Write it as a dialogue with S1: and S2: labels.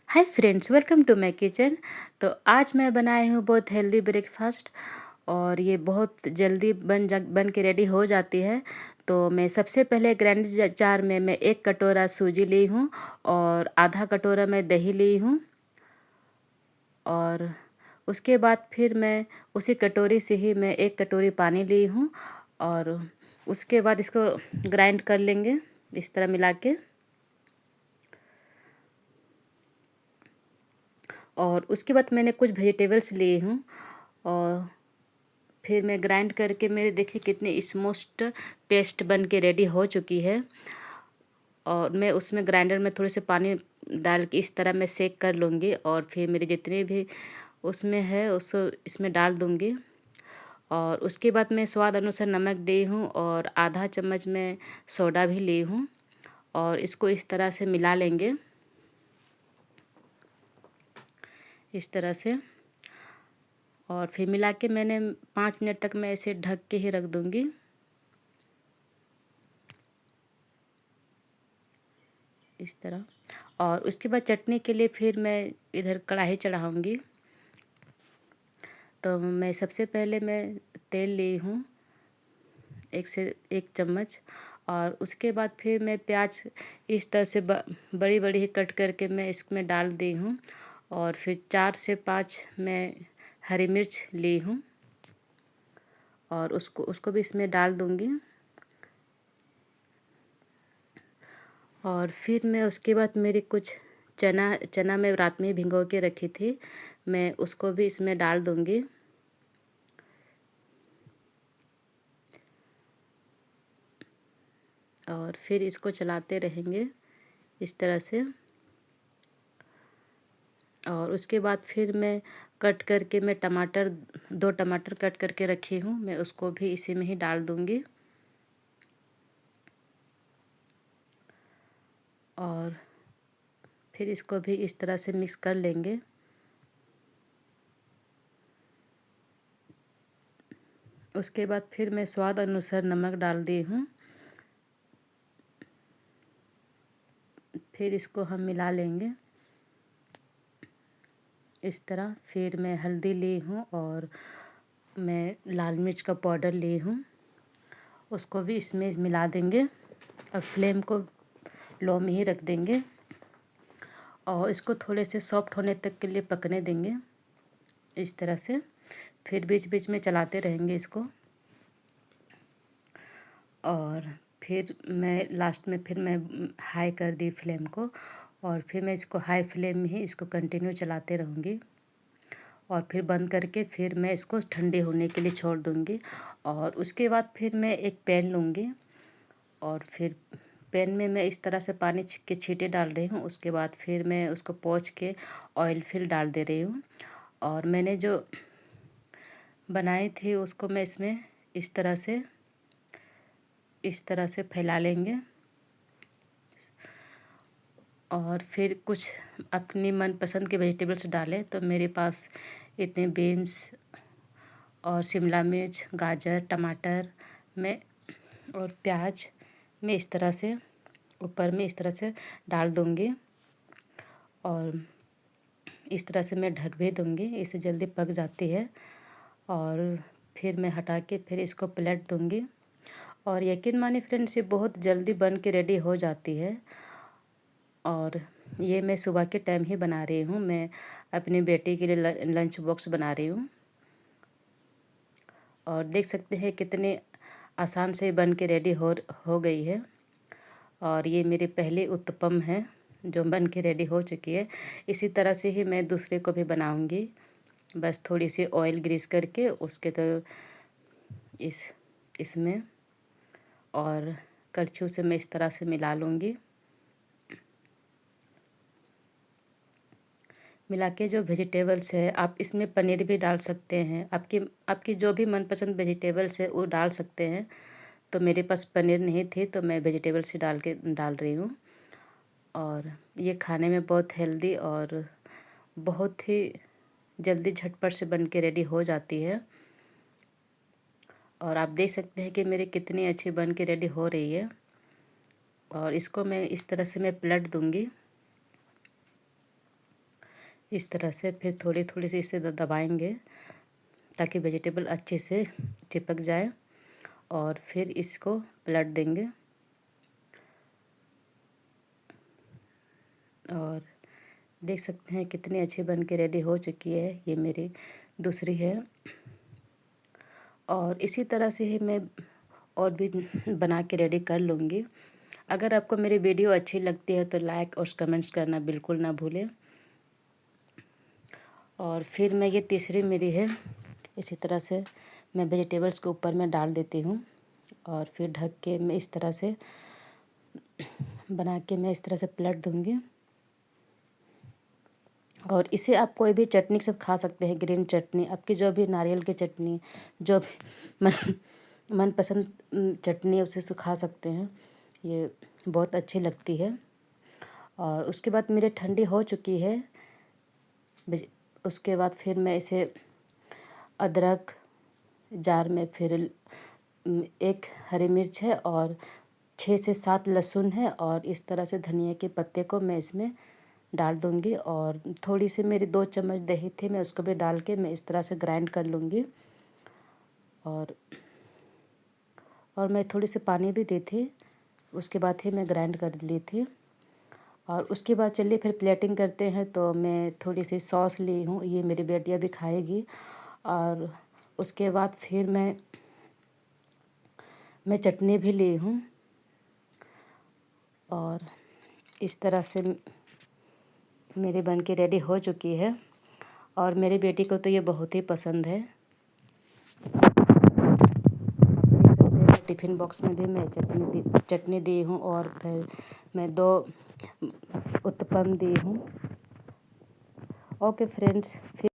S1: Hi friends, welcome to my kitchen. तो आज मैं बनाई हूँ बहुत हेल्दी ब्रेकफास्ट और ये बहुत जल्दी बन के रेडी हो जाती है। तो मैं सबसे पहले ग्राइंडर जार में मैं 1 कटोरा सूजी ली हूँ और आधा कटोरा मैं दही ली हूँ। और उसके बाद फिर मैं उसी कटोरी से ही मैं 1 कटोरी पानी ली हूँ और उसके बाद इसको ग्राइंड कर लेंगे इस तरह मिला के। और उसके बाद मैंने कुछ वेजिटेबल्स लिए हूँ और फिर मैं ग्राइंड करके मेरे देखिए कितनी स्मूथ पेस्ट बन के रेडी हो चुकी है। और मैं उसमें ग्राइंडर में थोड़े से पानी डाल के इस तरह मैं सेक कर लूँगी और फिर मेरे जितने भी उसमें है उसको इसमें डाल दूँगी। और उसके बाद मैं स्वाद अनुसार नमक ली हूँ और आधा चम्मच मैं सोडा भी ली हूँ और इसको इस तरह से मिला लेंगे इस तरह से। और फिर मिला के मैंने 5 मिनट तक मैं ऐसे ढक के ही रख दूँगी इस तरह। और उसके बाद चटनी के लिए फिर मैं इधर कढ़ाई चढ़ाऊँगी। तो मैं सबसे पहले मैं तेल ली हूँ 1 से 1 चम्मच। और उसके बाद फिर मैं प्याज इस तरह से बड़ी बड़ी ही कट करके मैं इसमें डाल दी हूँ। और फिर 4 से 5 मैं हरी मिर्च ली हूँ और उसको उसको भी इसमें डाल दूँगी। और फिर मैं उसके बाद मेरी कुछ चना चना मैं रात में भिगो के रखी थी, मैं उसको भी इसमें डाल दूँगी। और फिर इसको चलाते रहेंगे इस तरह से। और उसके बाद फिर मैं कट करके मैं टमाटर 2 टमाटर कट करके रखी हूँ, मैं उसको भी इसी में ही डाल दूँगी। और फिर इसको भी इस तरह से मिक्स कर लेंगे। उसके बाद फिर मैं स्वाद अनुसार नमक डाल दी हूँ। फिर इसको हम मिला लेंगे इस तरह। फिर मैं हल्दी ली हूँ और मैं लाल मिर्च का पाउडर ली हूँ, उसको भी इसमें मिला देंगे और फ्लेम को लो में ही रख देंगे और इसको थोड़े से सॉफ्ट होने तक के लिए पकने देंगे इस तरह से। फिर बीच बीच में चलाते रहेंगे इसको। और फिर मैं लास्ट में फिर मैं हाई कर दी फ्लेम को और फिर मैं इसको हाई फ्लेम में ही इसको कंटिन्यू चलाते रहूँगी। और फिर बंद करके फिर मैं इसको ठंडे होने के लिए छोड़ दूँगी। और उसके बाद फिर मैं एक पैन लूँगी और फिर पैन में मैं इस तरह से पानी के छींटे डाल रही हूँ। उसके बाद फिर मैं उसको पोंछ के ऑयल फिर डाल दे रही हूँ। और मैंने जो बनाई थी उसको मैं इसमें इस तरह से फैला लेंगे। और फिर कुछ अपनी मनपसंद के वेजिटेबल्स डालें, तो मेरे पास इतने बीन्स और शिमला मिर्च, गाजर, टमाटर में और प्याज मैं इस तरह से ऊपर में इस तरह से डाल दूँगी। और इस तरह से मैं ढक भी दूँगी, इससे जल्दी पक जाती है। और फिर मैं हटा के फिर इसको पलट दूँगी। और यकीन मानिए फ्रेंड्स, ये बहुत जल्दी बन के रेडी हो जाती है। और ये मैं सुबह के टाइम ही बना रही हूँ, मैं अपनी बेटी के लिए लंच बॉक्स बना रही हूँ। और देख सकते हैं कितने आसान से बन के रेडी हो गई है। और ये मेरी पहली उत्तपम है जो बन के रेडी हो चुकी है। इसी तरह से ही मैं दूसरे को भी बनाऊंगी, बस थोड़ी सी ऑयल ग्रीस करके उसके तो इस इसमें और करछू से मैं इस तरह से मिला लूँगी। मिला के जो वेजिटेबल्स है, आप इसमें पनीर भी डाल सकते हैं, आपकी आपकी जो भी मनपसंद वेजिटेबल्स है वो डाल सकते हैं। तो मेरे पास पनीर नहीं थी तो मैं वेजिटेबल्स ही डाल रही हूँ। और ये खाने में बहुत हेल्दी और बहुत ही जल्दी झटपट से बन के रेडी हो जाती है। और आप देख सकते हैं कि मेरी कितनी अच्छी बन के रेडी हो रही है। और इसको मैं इस तरह से मैं पलट दूँगी। इस तरह से फिर थोड़ी थोड़ी सी इसे दबाएंगे ताकि वेजिटेबल अच्छे से चिपक जाए, और फिर इसको पलट देंगे। और देख सकते हैं कितनी अच्छी बन के रेडी हो चुकी है। ये मेरी दूसरी है, और इसी तरह से ही मैं और भी बना के रेडी कर लूँगी। अगर आपको मेरी वीडियो अच्छी लगती है तो लाइक और कमेंट्स करना बिल्कुल ना भूलें। और फिर मैं ये तीसरी मेरी है, इसी तरह से मैं वेजिटेबल्स के ऊपर में डाल देती हूँ, और फिर ढक के मैं इस तरह से बना के मैं इस तरह से पलट दूँगी। और इसे आप कोई भी चटनी के साथ खा सकते हैं, ग्रीन चटनी, आपकी जो भी नारियल की चटनी, जो भी मनपसंद चटनी उसे से खा सकते हैं। ये बहुत अच्छी लगती है। और उसके बाद मेरी ठंडी हो चुकी है। उसके बाद फिर मैं इसे अदरक जार में, फिर एक हरी मिर्च है और 6 से 7 लहसुन है, और इस तरह से धनिया के पत्ते को मैं इसमें डाल दूँगी। और थोड़ी सी मेरी 2 चम्मच दही थी, मैं उसको भी डाल के मैं इस तरह से ग्राइंड कर लूँगी। और मैं थोड़ी सी पानी भी दी थी, उसके बाद ही मैं ग्राइंड कर ली थी। और उसके बाद चलिए फिर प्लेटिंग करते हैं। तो मैं थोड़ी सी सॉस ली हूँ, ये मेरी बेटियाँ भी खाएगी। और उसके बाद फिर मैं चटनी भी ली हूँ। और इस तरह से मेरी बन के रेडी हो चुकी है, और मेरी बेटी को तो ये बहुत ही पसंद है। टिफ़िन बॉक्स में भी मैं चटनी दी हूँ, और फिर मैं 2 उत्पम दी हूँ। ओके फ्रेंड्स, फिर